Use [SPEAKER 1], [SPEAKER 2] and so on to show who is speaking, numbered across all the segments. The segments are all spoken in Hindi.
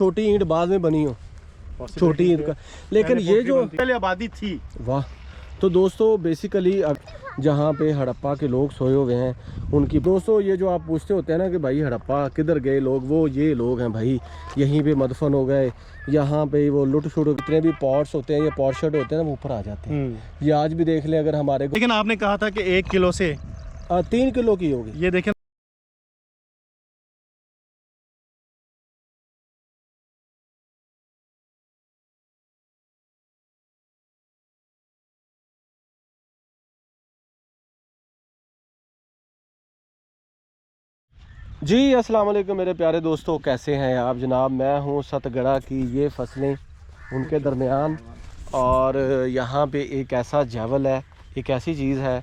[SPEAKER 1] छोटी ईंट बाद में बनी हो, छोटी ईंट का, लेकिन ये जो
[SPEAKER 2] पहले आबादी थी।
[SPEAKER 1] वाह। तो दोस्तों बेसिकली जहाँ पे हड़प्पा के लोग सोए हुए हैं उनकी, दोस्तों ये जो आप पूछते होते हैं ना कि भाई हड़प्पा किधर गए लोग, वो ये लोग हैं भाई, यहीं पे मदफन हो गए। यहाँ पे वो लुट शुट जितने भी पॉट्स होते हैं, ये पॉटशट होते हैं ना, वो ऊपर आ जाते हैं। ये आज भी देख लें अगर हमारे,
[SPEAKER 2] लेकिन आपने कहा था कि 1 किलो से
[SPEAKER 1] 3 किलो की होगी।
[SPEAKER 2] ये देखें,
[SPEAKER 1] जी अस्सलाम वालेकुम मेरे प्यारे दोस्तों, कैसे हैं आप जनाब। मैं हूं सतगड़ा की ये फसलें उनके दरमियान, और यहाँ पे एक ऐसा जैवल है, एक ऐसी चीज़ है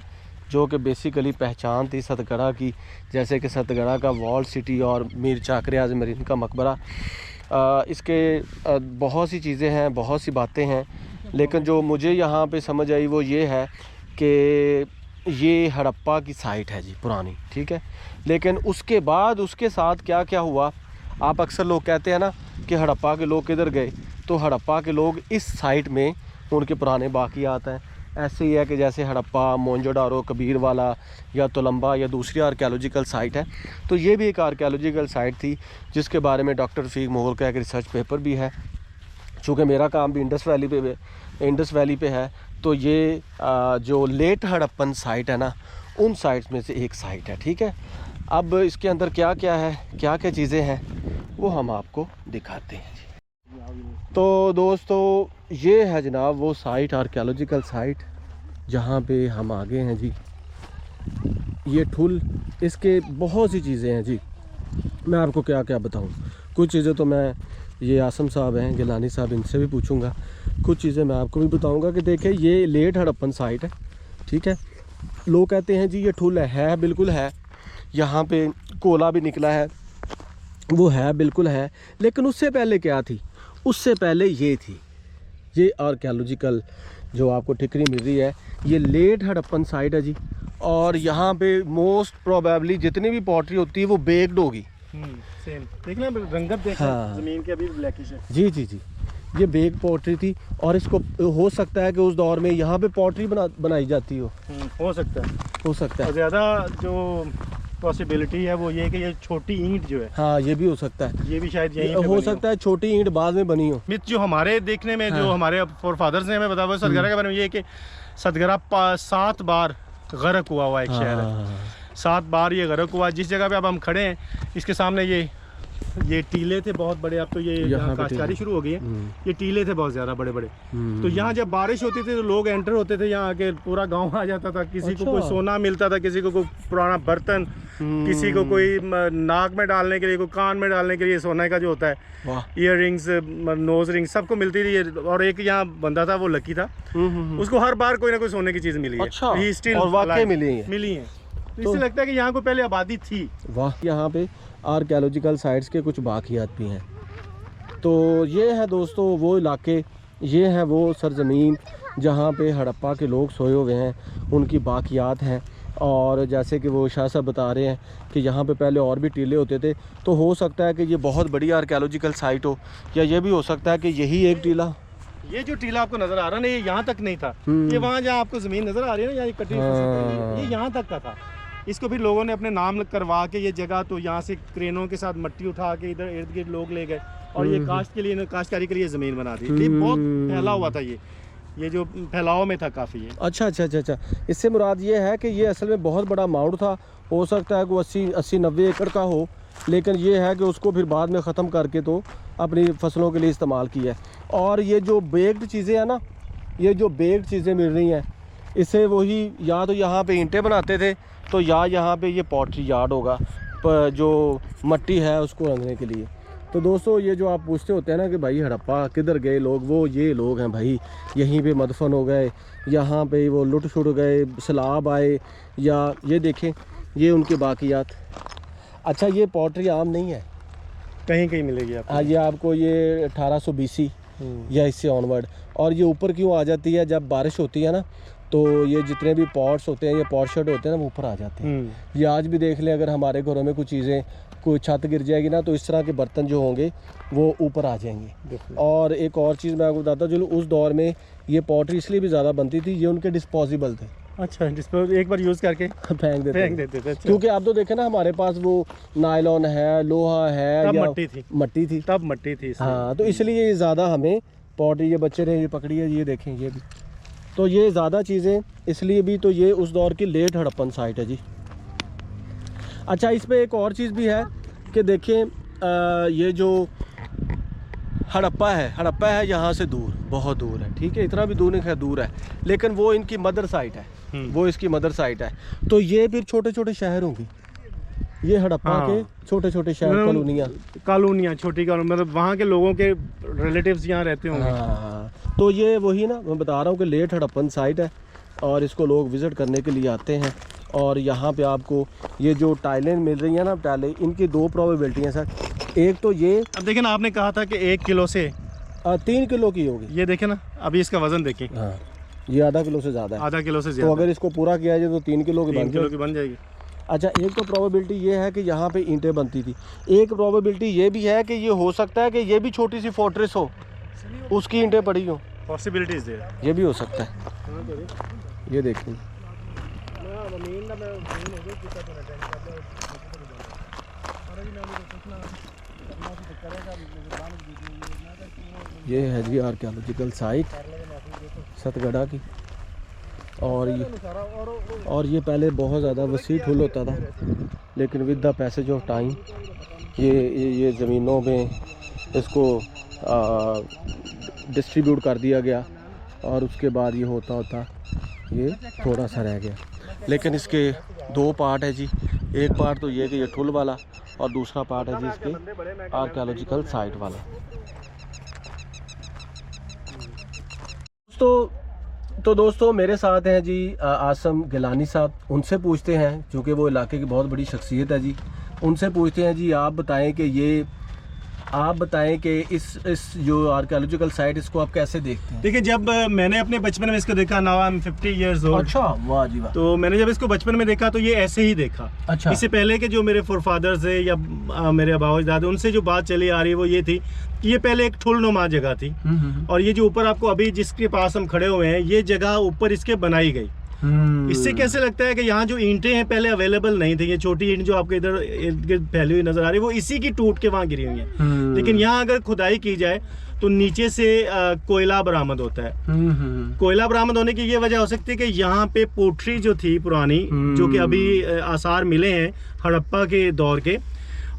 [SPEAKER 1] जो कि बेसिकली पहचान थी सतगड़ा की, जैसे कि सतगड़ा का वॉल सिटी और मीर चाकर आज़म का मकबरा। इसके बहुत सी चीज़ें हैं, बहुत सी बातें हैं, लेकिन जो मुझे यहाँ पे समझ आई वो ये है कि ये हड़प्पा की साइट है जी, पुरानी, ठीक है। लेकिन उसके बाद उसके साथ क्या क्या हुआ, आप अक्सर लोग कहते हैं ना कि हड़प्पा के लोग किधर गए, तो हड़प्पा के लोग इस साइट में उनके पुराने बाकियात हैं। ऐसे ही है कि जैसे हड़प्पा, मोहनजोदारो, कबीरवाला या तोलंबा या दूसरी आर्कियोलॉजिकल साइट है, तो ये भी एक आर्कियोलॉजिकल साइट थी जिसके बारे में डॉक्टर रफ़ीक मुग़ल का एक रिसर्च पेपर भी है। चूँकि मेरा काम भी इंडस वैली पे है, तो ये जो लेट हड़प्पन साइट है ना, उन साइट्स में से एक साइट है, ठीक है। अब इसके अंदर क्या क्या है, क्या क्या चीज़ें हैं, वो हम आपको दिखाते हैं जी। तो दोस्तों ये है जनाब वो साइट, आर्कियोलॉजिकल साइट, जहाँ पे हम आ गए हैं जी। ये ठुल, इसके बहुत सी चीज़ें हैं जी, मैं आपको क्या क्या बताऊँ। कुछ चीज़ें तो मैं, ये आसम साहब हैं, गिलानी साहब, इनसे भी पूछूंगा। कुछ चीज़ें मैं आपको भी बताऊंगा कि देखें ये लेट हड़प्पन साइट है, ठीक है। लोग कहते हैं जी ये ठुल है, बिल्कुल है। यहाँ पे कोला भी निकला है, वो है, बिल्कुल है। लेकिन उससे पहले क्या थी, उससे पहले ये थी, ये आर्कियोलॉजिकल जो आपको ठिकरी मिल रही है, ये लेट हड़प्पन साइट है जी। और यहाँ पे मोस्ट प्रोबेबली जितनी भी पॉटरी होती है वो बेक्ड होगी।
[SPEAKER 2] सेम देख लें, रंगत देख लें,
[SPEAKER 1] हाँ।
[SPEAKER 2] जमीन के अभी ब्लैकिश है।
[SPEAKER 1] जी जी जी, ये बेग पॉटरी थी, और इसको हो सकता है कि उस दौर में यहाँ पे पॉटरी बनाई जाती हो
[SPEAKER 2] सकता है,
[SPEAKER 1] हो सकता है।
[SPEAKER 2] ज़्यादा जो पॉसिबिलिटी है वो ये कि ये छोटी ईंट जो है,
[SPEAKER 1] हाँ ये भी हो सकता है,
[SPEAKER 2] ये भी शायद यहीं पे
[SPEAKER 1] हो सकता है छोटी ईंट बाद में बनी हो।
[SPEAKER 2] मिथ जो हमारे देखने में, जो हमारे फोरफादर्स ने हमें बताया वो सतगरा के बारे में ये है कि सतगरा 7 बार गर्क हुआ एक शहर है। 7 बार ये गर्क हुआ। जिस जगह पे अब हम खड़े हैं, इसके सामने ये टीले थे बहुत बड़े। अब तो ये यहाँ काश्तकारी शुरू हो गई है। ये टीले थे बहुत ज़्यादा बड़े बड़े। तो यहाँ जब बारिश होती थी तो लोग एंटर होते थे, यहाँ आके पूरा गांव आ जाता था। किसी को कोई सोना मिलता था, किसी को कोई पुराना बर्तन, किसी को कोई नाक में डालने के लिए, कोई कान में डालने के लिए सोने का जो होता है, ईयर रिंग्स, नोज रिंग्स, सबको मिलती थी। और एक यहाँ बंदा था, वो लकी था, उसको हर बार कोई ना कोई सोने की चीज़ मिली है।
[SPEAKER 1] और वाकई मिली है।
[SPEAKER 2] तो इससे लगता है कि यहाँ को पहले आबादी थी।
[SPEAKER 1] वाह। यहाँ पे आर्कियोलॉजिकल साइट्स के कुछ बाकियात भी हैं। तो ये है दोस्तों वो इलाके, ये है वो सरजमीन जहाँ पे हड़प्पा के लोग सोए हुए हैं, उनकी बाकियात हैं। और जैसे कि वो शाह साहब बता रहे हैं कि यहाँ पे पहले और भी टीले होते थे, तो हो सकता है कि ये बहुत बड़ी आर्कियोलॉजिकल साइट हो, या ये भी हो सकता है कि यही एक टीला,
[SPEAKER 2] ये जो टीला आपको नजर आ रहा है ना, ये यहाँ तक नहीं था। ये वहाँ जहाँ आपको जमीन नजर आ रही है ना, यहाँ कटी हुई, ये यहाँ तक का था। इसको फिर लोगों ने अपने नाम करवा के ये जगह, तो यहाँ से क्रेनों के साथ मट्टी उठा के इधर इर्द गिर्द लोग ले गए, और ये काश्त के लिए, काश्तकारी के लिए ज़मीन बना दी। ये बहुत फैला हुआ था, ये जो फैलाव में था काफ़ी ये।
[SPEAKER 1] अच्छा। इससे मुराद ये है कि ये असल में बहुत बड़ा माउंट था। हो सकता है कि 80-90 एकड़ का हो, लेकिन ये है कि उसको फिर बाद में ख़त्म करके तो अपनी फसलों के लिए इस्तेमाल किया है। और ये जो बेक्ड चीज़ें हैं ना, ये जो बेक्ड चीज़ें मिल रही हैं, इससे वही या तो यहाँ पे ईंटें बनाते थे, तो या यहाँ पे ये पॉटरी यार्ड होगा जो मट्टी है उसको रंगने के लिए। तो दोस्तों ये जो आप पूछते होते हैं ना कि भाई हड़प्पा किधर गए लोग, वो ये लोग हैं भाई, यहीं पे मदफन हो गए, यहाँ पे वो लुट शुट गए, सैलाब आए, या ये देखें ये उनके बाकियात। अच्छा ये पॉटरी आम नहीं है,
[SPEAKER 2] कहीं कहीं मिलेगी आपको।
[SPEAKER 1] हाँ, ये आपको ये 1800 BC या इससे ऑनवर्ड। और ये ऊपर क्यों आ जाती है, जब बारिश होती है ना, तो ये जितने भी पॉट्स होते हैं, ये पॉटशट होते हैं ना, वो ऊपर आ जाते हैं। ये आज भी देख लें अगर हमारे घरों में कुछ चीज़ें कोई छत गिर जाएगी ना तो इस तरह के बर्तन जो होंगे वो ऊपर आ जाएंगे। और एक और चीज़ मैं आपको बताता हूँ, चलो उस दौर में ये पॉटरी इसलिए भी ज़्यादा बनती थी, ये उनके डिस्पोजेबल थे।
[SPEAKER 2] अच्छा, डिस्पोज एक बार यूज़ करके
[SPEAKER 1] फेंक देते
[SPEAKER 2] थे।
[SPEAKER 1] क्योंकि आप तो देखें ना हमारे पास वो नायलॉन है, लोहा है,
[SPEAKER 2] तब
[SPEAKER 1] या
[SPEAKER 2] मट्टी थी
[SPEAKER 1] तब
[SPEAKER 2] मट्टी थी
[SPEAKER 1] हाँ, तो इसलिए ये ज़्यादा हमें पॉटरी, ये बच्चे ने ये पकड़ी है, ये देखें ये भी, तो ये ज़्यादा चीज़ें इसलिए भी, तो ये उस दौर की लेट हड़प्पन साइट है जी। अच्छा, इस पे एक और चीज़ भी है कि देखें ये जो हड़प्पा है यहाँ से दूर, बहुत दूर है, ठीक है, इतना भी दूर नहीं है, दूर है, लेकिन वो इनकी मदर साइट है, वो इसकी मदर साइट है। तो ये फिर छोटे छोटे शहर होंगे, ये हड़प्पा के छोटे छोटे शहर,
[SPEAKER 2] कॉलोनियाँ छोटी कॉलोनी, मतलब वहाँ के लोगों के रिलेटिव्स यहाँ रहते होंगे।
[SPEAKER 1] हाँ, तो ये वही ना मैं बता रहा हूँ कि लेट हड़प्पन साइट है और इसको लोग विज़िट करने के लिए आते हैं। और यहाँ पे आपको ये जो टाइलें मिल रही हैं ना, टाइलें, इनकी दो प्रोबेबिलिटी हैं सर। एक तो ये,
[SPEAKER 2] अब देखें ना, आपने कहा था कि 1 किलो से
[SPEAKER 1] 3 किलो की होगी,
[SPEAKER 2] ये देखें ना, अभी इसका वजन देखें।
[SPEAKER 1] हाँ, ये आधा किलो से ज़्यादा है,
[SPEAKER 2] आधा किलो से
[SPEAKER 1] तो
[SPEAKER 2] ज़्यादा।
[SPEAKER 1] अगर इसको पूरा किया जाए तो 3 किलो की
[SPEAKER 2] 3 किलो की बन जाएगी।
[SPEAKER 1] अच्छा, एक तो प्रोबेबिलिटी ये है कि यहाँ पे ईंटें बनती थी, एक प्रोबेबिलिटी ये भी है कि ये हो सकता है कि ये भी छोटी सी फोर्ट्रेस हो, उसकी ईंटें पड़ी हो,
[SPEAKER 2] पॉसिबिलिटीज है,
[SPEAKER 1] ये भी हो सकता है। ये देखिए, ये है जी आर्कियोलॉजिकल साइट सतगड़ा की। और ये पहले बहुत ज़्यादा वसी ठुल होता था, लेकिन with the passage of time ये ज़मीनों में इसको डिस्ट्रीब्यूट कर दिया गया, और उसके बाद ये होता ये थोड़ा सा रह गया। लेकिन इसके 2 पार्ट है जी, एक पार्ट तो ये कि ये ठुल वाला, और दूसरा पार्ट है जी इसके आर्कियोलॉजिकल साइट वाला। तो दोस्तों मेरे साथ हैं जी आसम गिलानी साहब, उनसे पूछते हैं, चूँकि वो इलाके की बहुत बड़ी शख्सियत है जी, उनसे पूछते हैं जी आप बताएं कि इस जो आर्कियोलॉजिकल साइट, इसको आप कैसे देखते हैं?
[SPEAKER 2] देखिए, जब मैंने अपने बचपन में इसको देखा, now I am 50 years old.
[SPEAKER 1] अच्छा, वाह जी वाह।
[SPEAKER 2] तो मैंने जब इसको बचपन में देखा तो ये ऐसे ही देखा।
[SPEAKER 1] अच्छा,
[SPEAKER 2] इससे पहले के जो मेरे फोरफादर्स है या मेरे आबाओ दादा, उनसे जो बात चली आ रही है वो ये थी कि ये पहले एक ठुलनुमा जगह थी, और ये जो ऊपर आपको अभी जिसके पास हम खड़े हुए हैं, ये जगह ऊपर इसके बनाई गई। इससे कैसे लगता है कि यहाँ जो ईंटें हैं पहले अवेलेबल नहीं थी, ये छोटी ईंट जो आपको इधर इर्द गिर्द फैली हुई नजर आ रही है, वो इसी की टूट के वहाँ गिरी हुई है। लेकिन यहाँ अगर खुदाई की जाए तो नीचे से कोयला बरामद होता है। कोयला बरामद होने की ये वजह हो सकती है कि यहाँ पे पोट्री जो थी पुरानी, जो कि अभी आसार मिले हैं हड़प्पा के दौर के,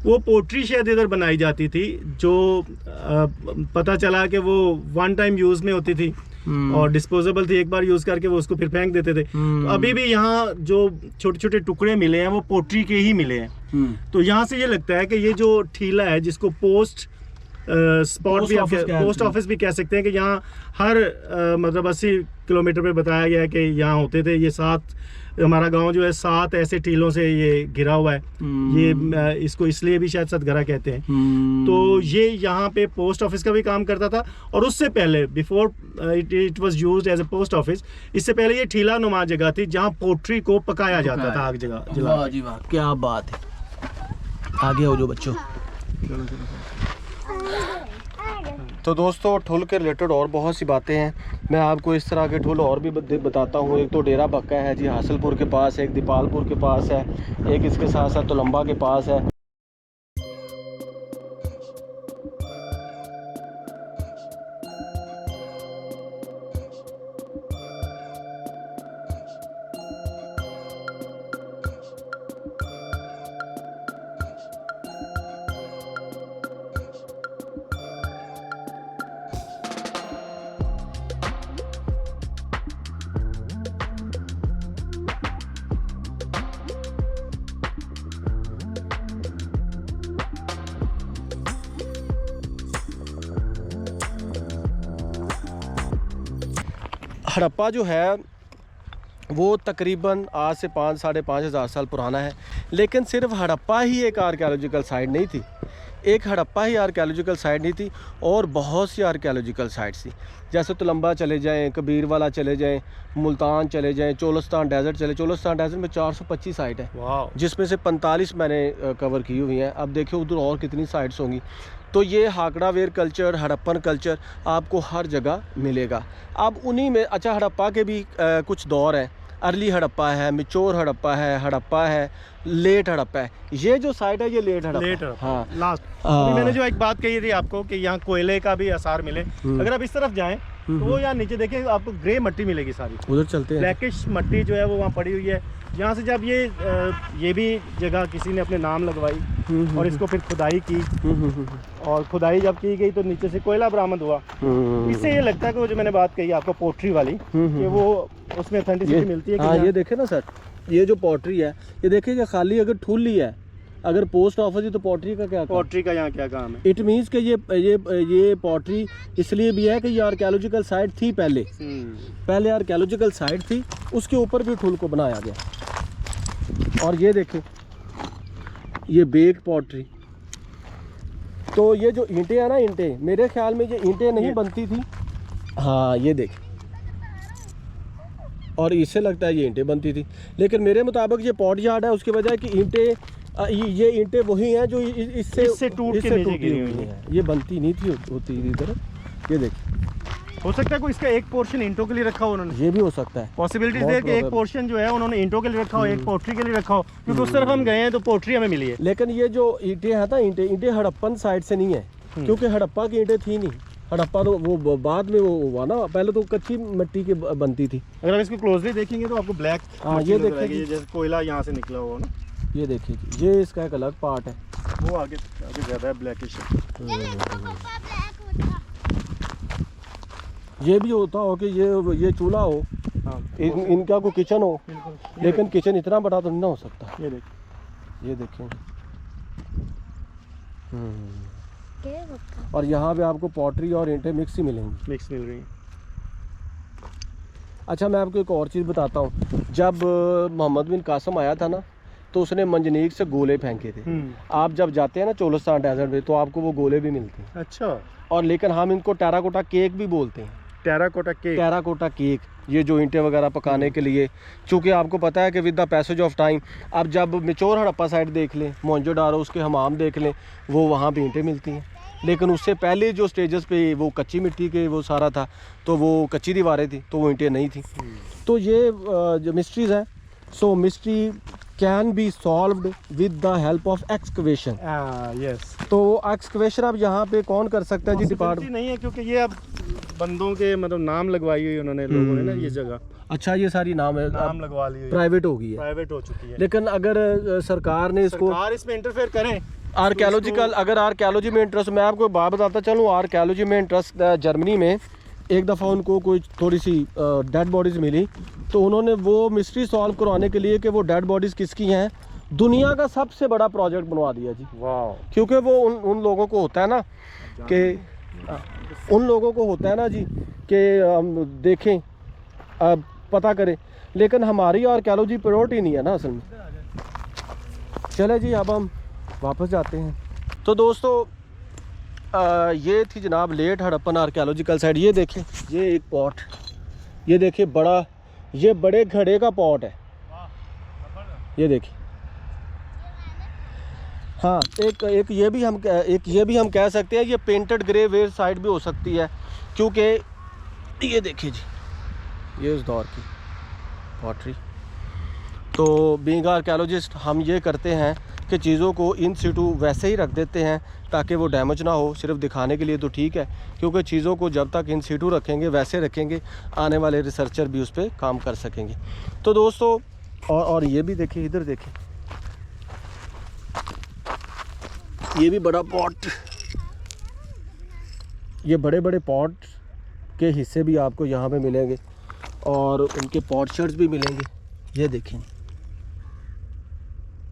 [SPEAKER 2] वो पोट्री शायद इधर बनाई जाती थी, जो पता चला कि वो 1 टाइम यूज में होती थी और डिस्पोजेबल थी, एक बार यूज करके वो उसको फिर फेंक देते थे। तो अभी भी यहाँ जो छोटे छोटे टुकड़े मिले हैं वो पोट्री के ही मिले हैं। तो यहाँ से ये लगता है कि ये जो ठीला है, जिसको पोस्ट ऑफिस भी कह सकते हैं, कि यहाँ हर मतलब 80 किलोमीटर पे बताया गया है कि यहाँ होते थे। ये 7, हमारा गांव जो है 7 ऐसे टीलों से ये घिरा हुआ है। ये इसको इसलिए भी शायद सतगरा कहते हैं। तो ये यहाँ पे पोस्ट ऑफिस का भी काम करता था, और उससे पहले before it was used as a post office, इससे पहले ये ठीला नुमा जगह थी जहाँ पोट्री को पकाया जाता था आग जला।
[SPEAKER 1] वाह जी वाह, क्या बात है। आगे हो जो बच्चों। तो दोस्तों ठुल के रिलेटेड और बहुत सी बातें हैं, मैं आपको इस तरह के ठुल और भी बताता हूँ। एक तो डेरा बक्का है जी हासिलपुर के पास, एक दीपालपुर के पास है, एक इसके साथ साथ तोलंबा के पास है। हड़प्पा जो है वो तकरीबन आज से 5 साढ़े 5 हज़ार साल पुराना है। लेकिन सिर्फ हड़प्पा ही एक आर्कियोलॉजिकल साइट नहीं थी, एक हड़प्पा ही आर्कियोलॉजिकल साइट नहीं थी, और बहुत सी आर्कियोलॉजिकल साइट्स थी। जैसे तुलंबा चले जाएं, कबीरवाला चले जाएं, मुल्तान चले जाएं, चोलस्तान डेजर्ट चले। चोलस्तान डेजर्ट में 425 साइट है,
[SPEAKER 2] वाह,
[SPEAKER 1] जिसमें से 45 मैंने कवर की हुई हैं। अब देखिए उधर और कितनी साइट्स होंगी। तो ये Hakra ware culture, Harappan culture आपको हर जगह मिलेगा। अब उन्हीं में अच्छा हड़प्पा के भी कुछ दौर हैं। अर्ली हड़प्पा है, मिचोर हड़प्पा है, लेट हड़प्पा है। ये जो साइट है ये लेट हड़प्पा। हाँ
[SPEAKER 2] लास्ट।
[SPEAKER 1] हाँ।
[SPEAKER 2] मैंने जो एक बात कही थी आपको कि यहाँ कोयले का भी आसार मिले, अगर आप इस तरफ जाएं तो वो यहाँ नीचे देखें आपको ग्रे मट्टी मिलेगी सारी,
[SPEAKER 1] उधर चलते हैं।
[SPEAKER 2] ब्लैकिश मट्टी जो है वो वहाँ पड़ी हुई है। यहाँ से जब ये भी जगह किसी ने अपने नाम लगवाई और इसको फिर खुदाई की, और खुदाई जब की गई तो नीचे से कोयला बरामद हुआ। इससे ये लगता है कि वो जो मैंने बात कही आपको पोट्री वाली, कि वो उसमें ऑथेंटिसिटी मिलती है कि
[SPEAKER 1] हाँ ये देखे ना सर, ये जो पोट्री है ये देखिए, ये खाली अगर ठुली है, अगर पोस्ट ऑफिस है तो पोट्री का क्या काम?
[SPEAKER 2] पोट्री का यहाँ क्या काम है?
[SPEAKER 1] इट मीन्स कि ये पोट्री इसलिए भी है कि ये आर्कियोलॉजिकल साइट थी पहले आर्कियोलॉजिकल साइट थी, उसके ऊपर भी ठुल को बनाया गया। और ये देखिए ये बेक पोट्री। तो ये जो ईंटें हैं ना, ईंटें मेरे ख्याल में ये ईंटें नहीं बनती थी। हाँ ये देखिए, और इससे लगता है ये ईंटें बनती थी, लेकिन मेरे मुताबिक ये पॉट यार्ड है, उसकी वजह है कि ईंटें ये ईंटें वही हैं जो इससे
[SPEAKER 2] टूट के नीचे गिरी हुई हैं।
[SPEAKER 1] ये बनती नहीं थी होती इधर। ये देखिए,
[SPEAKER 2] हो सकता है कोई इसका एक पोर्शन ईंटों के लिए रखा हो उन्होंने,
[SPEAKER 1] ये भी हो सकता है।
[SPEAKER 2] पॉसिबिलिटीज है कि एक पोर्शन जो है उन्होंने ईंटों के लिए रखा हो, एक पोट्री के लिए रखा हो, क्योंकि उस तरफ हम गए हैं तो पोट्री हमें मिली है।
[SPEAKER 1] लेकिन ये जो ईंटें हैं ना, ईंटें हड़प्पन साइड से नहीं है, क्योंकि हड़प्पा की ईंटें थी नहीं। हड़प्पा तो वो बाद में वो हुआ ना, पहले तो कच्ची मिट्टी की बनती थी।
[SPEAKER 2] अगर आप इसको क्लोजली देखेंगे तो आपको ब्लैक,
[SPEAKER 1] हाँ ये देखिए,
[SPEAKER 2] जैसे कोयला यहाँ से निकला हुआ ना,
[SPEAKER 1] ये देखिए ये इसका एक अलग पार्ट है,
[SPEAKER 2] वो आगे ज़्यादा है ब्लैकिश।
[SPEAKER 1] ये भी होता हो कि ये चूल्हा हो,
[SPEAKER 2] हाँ,
[SPEAKER 1] इनका कोई किचन हो, लेकिन किचन इतना बड़ा तो नहीं ना हो सकता।
[SPEAKER 2] ये
[SPEAKER 1] देखिए और यहाँ पे आपको पॉटरी और ईंटें मिक्स ही मिलेंगी,
[SPEAKER 2] मिक्स मिल रही है।
[SPEAKER 1] अच्छा मैं आपको एक और चीज़ बताता हूँ। जब मोहम्मद बिन कासिम आया था ना, तो उसने मंजनीक से गोले फेंके थे। आप जब जाते हैं ना चोलस्तान डेजर्ट में, तो आपको वो गोले भी मिलते हैं।
[SPEAKER 2] अच्छा।
[SPEAKER 1] और लेकिन हम इनको टेराकोटा केक भी बोलते हैं। टेराकोटा केक, ये जो ईंटें वगैरह पकाने के लिए, चूँकि आपको पता है कि with the passage of time, अब जब मिचोर हड़प्पा साइड देख लें, मोहनजोदारो उसके हमाम देख लें, वो वहाँ भी ईंटें मिलती हैं। लेकिन उससे पहले जो स्टेजेस पे वो कच्ची मिट्टी के वो सारा था, तो वो कच्ची दीवारें थी, तो वो ईंटें नहीं थी। तो ये जो मिस्ट्रीज़ हैं, so mystery can be solved with the help of excavation.
[SPEAKER 2] Yes.
[SPEAKER 1] तो एक्सकवेशन अब यहाँ पे कौन कर सकता है जी? डिपार्टमेंट
[SPEAKER 2] नहीं है, क्योंकि ये अब बंदों के मतलब नाम लगवाई हुई उन्होंने, लोगों ने ना ये जगह।
[SPEAKER 1] अच्छा ये सारी नाम
[SPEAKER 2] लगवा ली,
[SPEAKER 1] प्राइवेट हो गई है,
[SPEAKER 2] प्राइवेट हो चुकी है।
[SPEAKER 1] लेकिन अगर सरकार ने इसको
[SPEAKER 2] इसमें इंटरफेयर करें,
[SPEAKER 1] आर्कियोलॉजिकल, अगर आर्कियोलॉजी में इंटरेस्ट, मैं आपको बात बताता चलूँ, आर्कियोलॉजी में इंटरेस्ट, जर्मनी में एक दफ़ा उनको कोई थोड़ी सी डेड बॉडीज़ मिली, तो उन्होंने वो मिस्ट्री सॉल्व करवाने के लिए कि वो डेड बॉडीज़ किसकी हैं, दुनिया का सबसे बड़ा प्रोजेक्ट बनवा दिया जी।
[SPEAKER 2] वाह।
[SPEAKER 1] क्योंकि वो उन लोगों को होता है ना कि उन लोगों को होता है ना जी कि हम देखें, पता करें, लेकिन हमारी आर्कियोलॉजी प्रायोरिटी नहीं है ना असल में। चले जी अब हम वापस जाते हैं। तो दोस्तों ये थी जनाब लेट हड़प्पन आर्कियोलॉजिकल साइट। ये देखें, ये एक पॉट, ये देखिए बड़ा, ये बड़े घड़े का पॉट है, ये देखिए। हाँ एक ये भी हम कह सकते हैं, ये पेंटेड ग्रे वेयर साइट भी हो सकती है, क्योंकि ये देखिए जी, ये उस दौर की पॉटरी। तो बीइंग आर्कियोलॉजिस्ट हम ये करते हैं कि चीज़ों को इन सिटू वैसे ही रख देते हैं ताकि वो डैमेज ना हो। सिर्फ दिखाने के लिए तो ठीक है, क्योंकि चीज़ों को जब तक इन सिटू रखेंगे, वैसे रखेंगे, आने वाले रिसर्चर भी उस पर काम कर सकेंगे। तो दोस्तों और ये भी देखिए, इधर देखिए, ये भी बड़ा पॉट, ये बड़े बड़े पॉट के हिस्से भी आपको यहाँ पे मिलेंगे और उनके पॉट शर्ट्स भी मिलेंगे। ये देखें,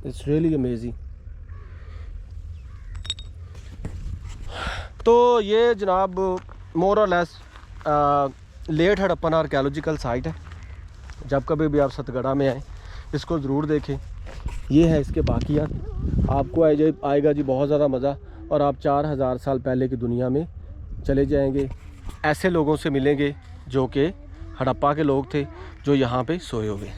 [SPEAKER 1] इट्स रियली अमेजिंग। तो ये जनाब मोर और less late Harappan archaeological site है। जब कभी भी आप सतगड़ा में आए, इसको ज़रूर देखें। ये है इसके बाकियात, आपको आएगा जी बहुत ज़्यादा मज़ा। और आप 4000 साल पहले की दुनिया में चले जाएंगे। ऐसे लोगों से मिलेंगे जो कि हड़प्पा के लोग थे, जो यहाँ पे सोए हुए।